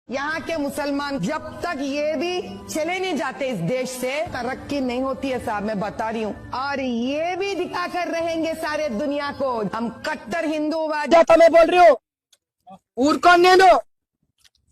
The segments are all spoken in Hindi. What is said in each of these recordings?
यहाँ के मुसलमान जब तक ये भी चले नहीं जाते इस देश से, तरक्की नहीं होती है साहब, मैं बता रही हूँ। और ये भी दिखाकर रहेंगे सारे दुनिया को हम कट्टर हिंदूवाद। मैं बोल रही हूँ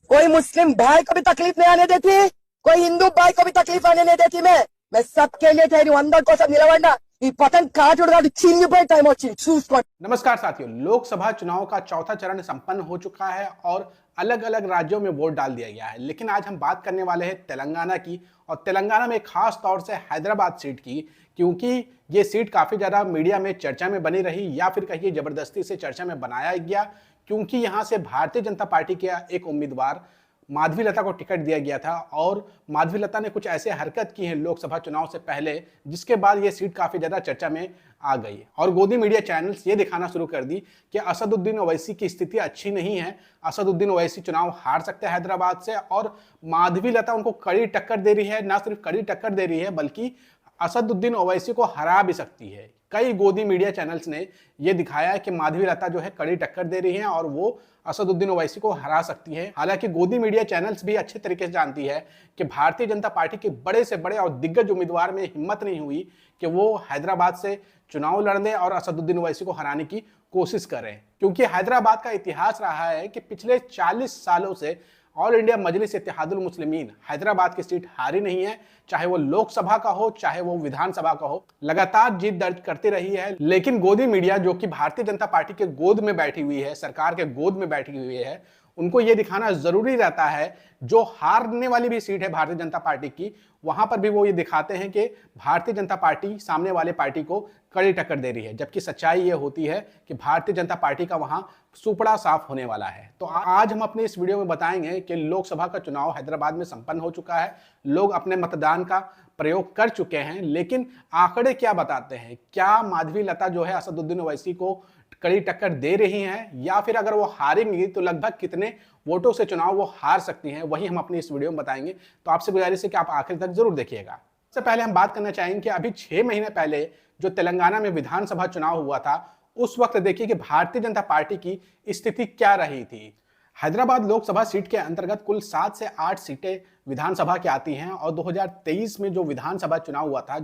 कोई मुस्लिम भाई को भी तकलीफ नहीं आने देती, कोई हिंदू भाई को भी तकलीफ आने नहीं देती। मैं सबके लिए ठहरी हूँ, अंदर को सब निलवंडा ఈ పతన్ కాటుడు చీలిపోయే టైం వచ్చింది చూసుకోండి। नमस्कार साथियों, लोकसभा चुनाव का चौथा चरण संपन्न हो चुका है और अलग अलग राज्यों में वोट डाल दिया गया है। लेकिन आज हम बात करने वाले हैं तेलंगाना की, और तेलंगाना में खास तौर से हैदराबाद सीट की, क्योंकि ये सीट काफी ज्यादा मीडिया में चर्चा में बनी रही, या फिर कहिए जबरदस्ती से चर्चा में बनाया गया, क्योंकि यहां से भारतीय जनता पार्टी के एक उम्मीदवार माधवी लता को टिकट दिया गया था। और माधवी लता ने कुछ ऐसे हरकत की है लोकसभा चुनाव से पहले, जिसके बाद ये सीट काफी ज्यादा चर्चा में आ गई और गोदी मीडिया चैनल्स ये दिखाना शुरू कर दी कि असदुद्दीन ओवैसी की स्थिति अच्छी नहीं है, असदुद्दीन ओवैसी चुनाव हार सकते हैं हैदराबाद से, और माधवी लता उनको कड़ी टक्कर दे रही है। ना सिर्फ कड़ी टक्कर दे रही है बल्कि असदुद्दीन ओवैसी को हरा भी सकती है। कई गोदी मीडिया चैनल्स ने यह दिखाया है कि माधवी लता जो है कड़ी टक्कर दे रही है और वो असदुद्दीन ओवैसी को हरा सकती है। हालांकि गोदी मीडिया चैनल्स भी अच्छे तरीके से जानती है कि भारतीय जनता पार्टी के बड़े से बड़े और दिग्गज उम्मीदवार में हिम्मत नहीं हुई कि वो हैदराबाद से चुनाव लड़ने और असदुद्दीन ओवैसी को हराने की कोशिश करें, क्योंकि हैदराबाद का इतिहास रहा है कि पिछले 40 सालों से ऑल इंडिया मजलिस इत्तेहादुल मुस्लिमीन हैदराबाद की सीट हारी नहीं है, चाहे वो लोकसभा का हो चाहे वो विधानसभा का हो, लगातार जीत दर्ज करती रही है। लेकिन गोदी मीडिया, जो कि भारतीय जनता पार्टी के गोद में बैठी हुई है, सरकार के गोद में बैठी हुई है, उनको यह दिखाना जरूरी रहता है जो हारने वाली भी सीट है भारतीय जनता पार्टी की, वहां पर भी वो ये दिखाते हैं कि भारतीय जनता पार्टी सामने वाले पार्टी को कड़ी टक्कर दे रही है, जबकि सच्चाई ये होती है कि भारतीय जनता पार्टी का वहां सुपड़ा साफ होने वाला है। तो आज हम अपने इस वीडियो में बताएंगे कि लोकसभा का चुनाव हैदराबाद में संपन्न हो चुका है, लोग अपने मतदान का प्रयोग कर चुके हैं, लेकिन आंकड़े क्या बताते हैं? क्या माधवी लता जो है असदुद्दीन ओवैसी को कड़ी टक्कर दे रही हैं, या फिर अगर वो हारेंगी तो लगभग कितने वोटों से चुनाव वो हार सकती हैं, वही हम अपनी इस वीडियो में बताएंगे। तो आपसे गुजारिश है कि आप आखिर तक जरूर देखिएगा। सबसे पहले हम बात करना चाहेंगे कि अभी 6 महीने पहले जो तेलंगाना में विधानसभा चुनाव हुआ था, उस वक्त देखिए कि भारतीय जनता पार्टी की स्थिति क्या रही थी। हैदराबाद लोकसभा सीट के अंतर्गत कुल 7 से 8 सीटें विधानसभा की आती हैं, और 2023 में जो विधानसभा चुनाव हुआ था,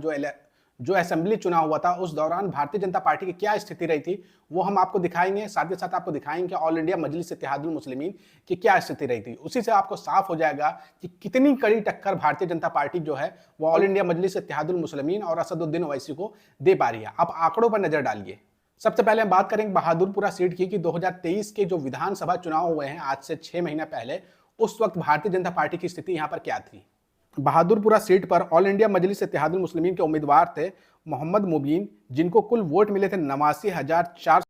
जो असेंबली चुनाव हुआ था, उस दौरान भारतीय जनता पार्टी की क्या स्थिति रही थी वो हम आपको दिखाएंगे। साथ ही साथ आपको दिखाएंगे ऑल इंडिया मजलिस इत्तेहादुल मुस्लिमीन की क्या स्थिति रही थी। उसी से आपको साफ हो जाएगा कि कितनी कड़ी टक्कर भारतीय जनता पार्टी जो है वो ऑल इंडिया मजलिस इत्तेहादुल मुस्लिमीन और असदुद्दीन ओवैसी को दे पा रही है। आप आंकड़ों पर नजर डालिए। सबसे पहले हम बात करेंगे बहादुरपुरा सीट की कि 2023 के जो विधानसभा चुनाव हुए हैं आज से 6 महीने पहले, उस वक्त भारतीय जनता पार्टी की स्थिति यहां पर क्या थी। बहादुरपुरा सीट पर ऑल इंडिया मजलिस इत्तेहादुल मुस्लिमीन के उम्मीदवार थे मोहम्मद मुबीन, जिनको कुल वोट मिले थे 89,400,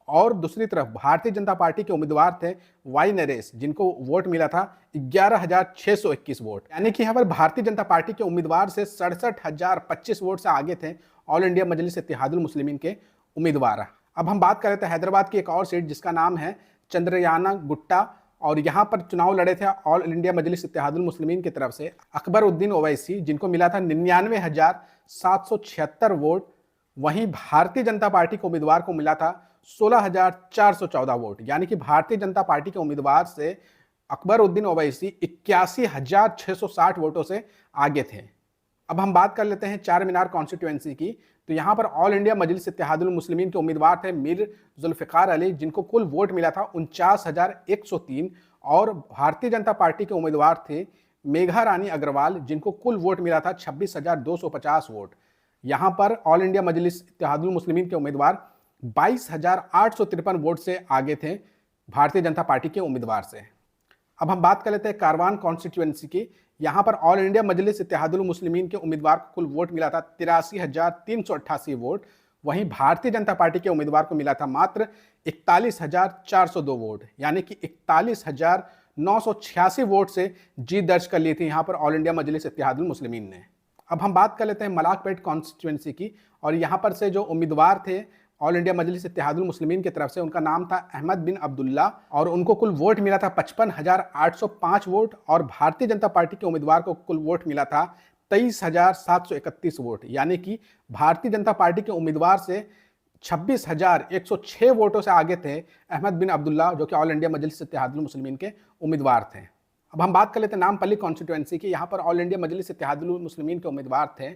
और दूसरी तरफ भारतीय जनता पार्टी के उम्मीदवार थे वाई नरेश, जिनको वोट मिला था 11,621 वोट। यानी कि यहाँ पर भारतीय जनता पार्टी के उम्मीदवार से 67,025 वोट से आगे थे ऑल इंडिया मजलिस इत्तेहादुल मुस्लिमीन के उम्मीदवार। अब हम बात कर रहे थे हैदराबाद की एक और सीट जिसका नाम है चंद्रयाना गुट्टा, और यहाँ पर चुनाव लड़े थे ऑल इंडिया मजलिस इत्तेहादुल मुस्लिमीन की तरफ से अकबरुद्दीन ओवैसी, जिनको मिला था 99,776 वोट। वहीं भारतीय जनता पार्टी के उम्मीदवार को मिला था 16,414 वोट। यानी कि भारतीय जनता पार्टी के उम्मीदवार से अकबरुद्दीन ओवैसी 81,660 वोटों से आगे थे। अब हम बात कर लेते हैं चार मीनार कॉन्स्टिट्यूएंसी की। तो यहाँ पर ऑल इंडिया मजलिस इत्तेहादुल मुस्लिमीन के उम्मीदवार थे मीर जुल्फिकार अली, जिनको कुल वोट मिला था 49,103, और भारतीय जनता पार्टी के उम्मीदवार थे मेघा रानी अग्रवाल, जिनको कुल वोट मिला था 26,250 वोट। यहाँ पर ऑल इंडिया मजलिस इत्तेहादुल मुस्लिमीन के उम्मीदवार 22,853 वोट से आगे थे भारतीय जनता पार्टी के उम्मीदवार से। अब हम बात कर लेते हैं कारवान कॉन्स्टिट्यूएंसी की। यहाँ पर ऑल इंडिया मजलिस इत्तेहादुल मुस्लिमीन के उम्मीदवार को कुल वोट मिला था 83,388 वोट। वहीं भारतीय जनता पार्टी के उम्मीदवार को मिला था मात्र 41,402 वोट, यानी कि 41,986 वोट से जीत दर्ज कर ली थी यहाँ पर ऑल इंडिया मजलिस इत्तेहादुल मुस्लिमीन ने। अब हम बात कर लेते हैं मलाकपेट कॉन्स्टिट्यूएंसी की, और यहाँ पर से जो उम्मीदवार थे ऑल इंडिया मजलिस इत्तेहादुल मुस्लिमीन की तरफ से, उनका नाम था अहमद बिन अब्दुल्ला, और उनको कुल वोट मिला था 55,805 वोट, और भारतीय जनता पार्टी के उम्मीदवार को कुल वोट मिला था 23,731 वोट। यानी कि भारतीय जनता पार्टी के उम्मीदवार से 26,106 वोटों से आगे थे अहमद बिन अब्दुल्ला, जो कि ऑल इंडिया मजलिस इत्तेहादुल मुस्लिमीन के उम्मीदवार थे। अब हम बात कर लेते हैं नामपल्ली कॉन्स्टिट्यूएंसी की। यहाँ पर ऑल इंडिया मजलिस इत्तेहादुल मुस्लिमीन के उम्मीदवार थे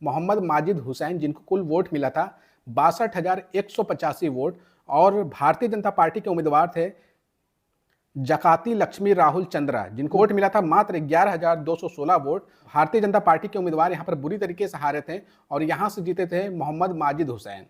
मोहम्मद माजिद हुसैन, जिनको कुल वोट मिला था 62,185 वोट, और भारतीय जनता पार्टी के उम्मीदवार थे जकाती लक्ष्मी राहुल चंद्रा, जिनको वोट मिला था मात्र 11,216 वोट। भारतीय जनता पार्टी के उम्मीदवार यहाँ पर बुरी तरीके से हारे थे और यहाँ से जीते थे मोहम्मद माजिद हुसैन।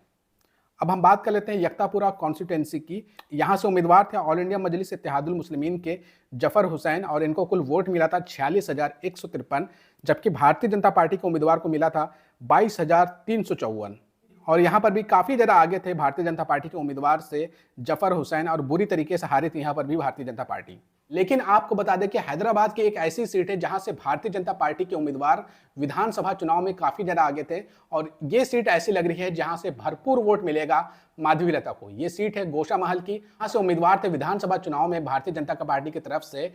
अब हम बात कर लेते हैं यकतापुरा कॉन्स्टिट्यूएंसी की। यहाँ से उम्मीदवार थे ऑल इंडिया मजलिस इत्तेहादुल मुस्लिमीन के जफर हुसैन, और इनको कुल वोट मिला था 46,153, जबकि भारतीय जनता पार्टी के उम्मीदवार को मिला था 22,354। और यहाँ पर भी काफ़ी ज़्यादा आगे थे भारतीय जनता पार्टी के उम्मीदवार से जफर हुसैन, और बुरी तरीके से हारी थी यहाँ पर भी भारतीय जनता पार्टी। लेकिन आपको बता दें कि हैदराबाद की एक ऐसी सीट है जहां से भारतीय जनता पार्टी के उम्मीदवार विधानसभा चुनाव में काफ़ी ज़्यादा आगे थे, और ये सीट ऐसी लग रही है जहां से भरपूर वोट मिलेगा माधवी लता को। ये सीट है गोशा महल की। यहाँ से उम्मीदवार थे विधानसभा चुनाव में भारतीय जनता पार्टी की तरफ से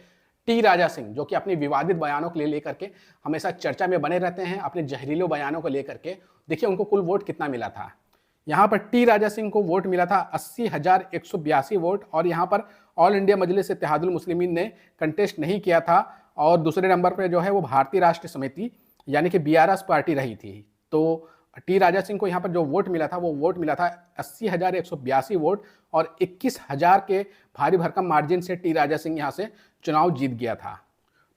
टी राजा सिंह, जो कि अपनी विवादित बयानों को लेकर के हमेशा चर्चा में बने रहते हैं, अपने जहरीले बयानों को लेकर के। देखिए उनको कुल वोट कितना मिला था। यहाँ पर टी राजा सिंह को वोट मिला था 80,182 वोट, और यहाँ पर ऑल इंडिया मजलिस इत्तेहादुल मुस्लिमीन ने कंटेस्ट नहीं किया था, और दूसरे नंबर पर जो है वो भारतीय राष्ट्र समिति यानी कि बीआरएस पार्टी रही थी। तो टी राजा सिंह को यहाँ पर जो वोट मिला था वो वोट मिला था 80,182 वोट, और 21,000 के भारी भरकम मार्जिन से टी राजा सिंह यहाँ से चुनाव जीत गया था।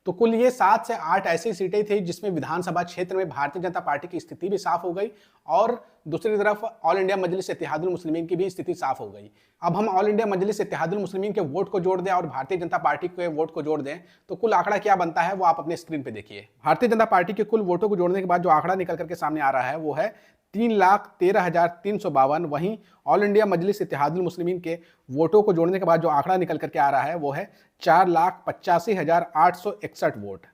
तो कुल ये 7 से 8 ऐसी सीटें थी जिसमें विधानसभा क्षेत्र में भारतीय जनता पार्टी की स्थिति भी साफ हो गई, और दूसरी तरफ ऑल इंडिया मजलिस इत्तेहादुल मुस्लिमीन की भी स्थिति साफ हो गई। अब हम ऑल इंडिया मजलिस इत्तेहादुल मुस्लिमीन के वोट को जोड़ दें और भारतीय जनता पार्टी के वोट को जोड़ दें तो कुल आंकड़ा क्या बनता है वो आप अपने स्क्रीन पे देखिए। भारतीय जनता पार्टी के कुल वोटों को जोड़ने के बाद जो आंकड़ा निकल करके सामने आ रहा है वो है 3,13,352। वहीं ऑल इंडिया मजलिस इत्तेहादुल मुस्लिमीन के वोटों को जोड़ने के बाद जो आंकड़ा निकल करके आ रहा है वो है 4,85,861 वोट।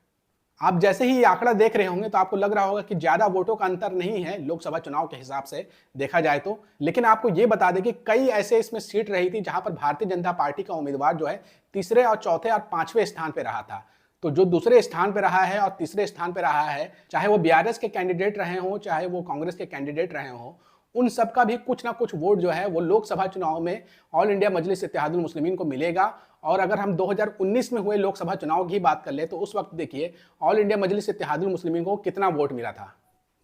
आप जैसे ही ये आंकड़ा देख रहे होंगे तो आपको लग रहा होगा कि ज्यादा वोटों का अंतर नहीं है लोकसभा चुनाव के हिसाब से देखा जाए तो, लेकिन आपको ये बता दें कि कई ऐसे इसमें सीट रही थी जहां पर भारतीय जनता पार्टी का उम्मीदवार जो है तीसरे और चौथे और पांचवें स्थान पे रहा था। तो जो दूसरे स्थान पे रहा है और तीसरे स्थान पे रहा है, चाहे वो बीआरएस के कैंडिडेट रहे हों चाहे वो कांग्रेस के कैंडिडेट रहे हों, उन सब का भी कुछ ना कुछ वोट जो है वो लोकसभा चुनाव में ऑल इंडिया मजलिस इत्तेहादुल मुस्लिमीन को मिलेगा। और अगर हम 2019 में हुए लोकसभा चुनाव की बात कर ले तो उस वक्त देखिए ऑल इंडिया मजलिस इत्तेहादुल मुस्लिमीन को कितना वोट मिला था।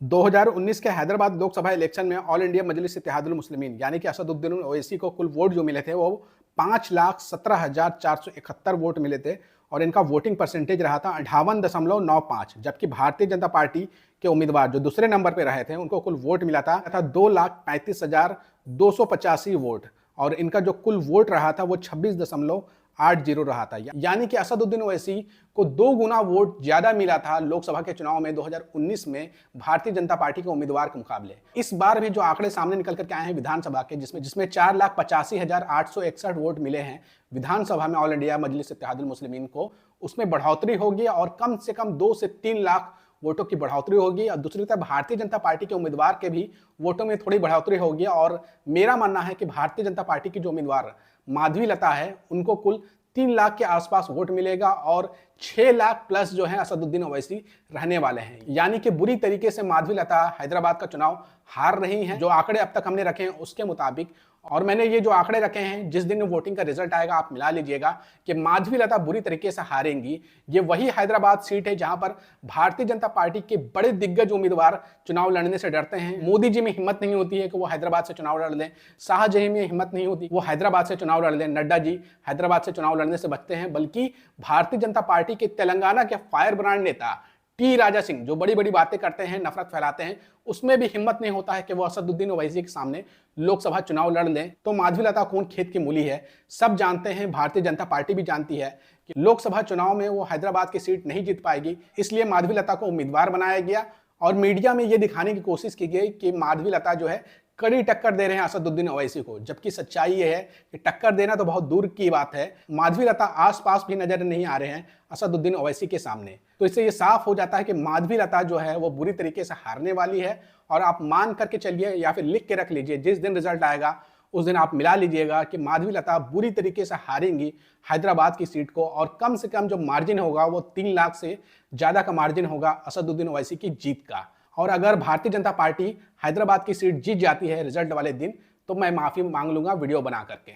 2019 के हैदराबाद लोकसभा इलेक्शन में ऑल इंडिया मजलिस इत्तेहादुल मुस्लिमीन यानी कि असदुद्दीन ओवैसी को कुल वोट जो मिले थे वो 5,17,471 वोट मिले थे, और इनका वोटिंग परसेंटेज रहा था 58.95। जबकि भारतीय जनता पार्टी के उम्मीदवार जो दूसरे नंबर पे रहे थे उनको कुल वोट मिला था 2,35,285 वोट, और इनका जो कुल वोट रहा था वो 26.80 रहा था। यानी कि असदुद्दीन ओवैसी को 2 गुना वोट ज्यादा मिला था लोकसभा के चुनाव में 2019 में भारतीय जनता पार्टी के उम्मीदवार के मुकाबले। इस बार भी जो आंकड़े सामने निकल करके आए हैं विधानसभा के, जिसमें 4,85,861 वोट मिले हैं विधानसभा में ऑल इंडिया मजलिस इत्तेहादुल मुस्लिमीन को, उसमें बढ़ोतरी होगी और कम से कम 2 से 3 लाख वोटों की बढ़ोतरी होगी। और दूसरी तरफ भारतीय जनता पार्टी के उम्मीदवार के भी वोटों में थोड़ी बढ़ोतरी होगी, और मेरा मानना है कि भारतीय जनता पार्टी की जो उम्मीदवार माधवी लता है उनको कुल 3 लाख के आसपास वोट मिलेगा, और 6 लाख प्लस जो है असदुद्दीन ओवैसी रहने वाले हैं। यानी कि बुरी तरीके से माधवी लता हैदराबाद का चुनाव हार रही हैं जो आंकड़े अब तक हमने रखे हैं उसके मुताबिक। और मैंने ये जो आंकड़े रखे हैं जिस दिन वोटिंग का रिजल्ट आएगा आप मिला लीजिएगा कि माधवी लता बुरी तरीके से हारेंगी। ये वही हैदराबाद सीट है जहां पर भारतीय जनता पार्टी के बड़े दिग्गज उम्मीदवार चुनाव लड़ने से डरते हैं। मोदी जी में हिम्मत नहीं होती है कि वो हैदराबाद से चुनाव लड़ लें, शाहजही में हिम्मत नहीं होती वो हैदराबाद से चुनाव लड़ लें, नड्डा जी हैदराबाद से चुनाव लड़ने से बचते हैं, बल्कि भारतीय जनता पार्टी के तेलंगाना के फायर ब्रांड नेता टी राजा सिंह जो बड़ी बड़ी बातें करते हैं, नफरत फैलाते हैं, उसमें भी हिम्मत नहीं होता है कि वो असदुद्दीन ओवैसी के सामने लोकसभा चुनाव लड़ लें। तो माधवी लता कौन खेत की मूली है, सब जानते हैं, भारतीय जनता पार्टी भी जानती है कि लोकसभा चुनाव में वो हैदराबाद की सीट नहीं जीत पाएगी, इसलिए माधवी लता को उम्मीदवार बनाया गया और मीडिया में ये दिखाने की कोशिश की गई कि माधवी लता जो है कड़ी टक्कर दे रहे हैं असदुद्दीन ओवैसी को। जबकि सच्चाई ये है कि टक्कर देना तो बहुत दूर की बात है, माधवी लता आसपास भी नजर नहीं आ रहे हैं असदुद्दीन ओवैसी के सामने। तो इससे ये साफ हो जाता है कि माधवी लता जो है वो बुरी तरीके से हारने वाली है। और आप मान करके चलिए या फिर लिख के रख लीजिए, जिस दिन रिजल्ट आएगा उस दिन आप मिला लीजिएगा कि माधवी लता बुरी तरीके से हारेंगी हैदराबाद की सीट को, और कम से कम जो मार्जिन होगा वो 3 लाख से ज्यादा का मार्जिन होगा असदुद्दीन ओवैसी की जीत का। और अगर भारतीय जनता पार्टी हैदराबाद की सीट जीत जाती है रिजल्ट वाले दिन, तो मैं माफ़ी मांग लूंगा वीडियो बना करके।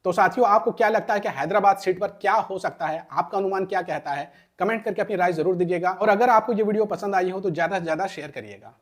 तो साथियों, आपको क्या लगता है कि हैदराबाद सीट पर क्या हो सकता है? आपका अनुमान क्या कहता है? कमेंट करके अपनी राय जरूर दीजिएगा और अगर आपको ये वीडियो पसंद आई हो तो ज़्यादा से ज़्यादा शेयर करिएगा।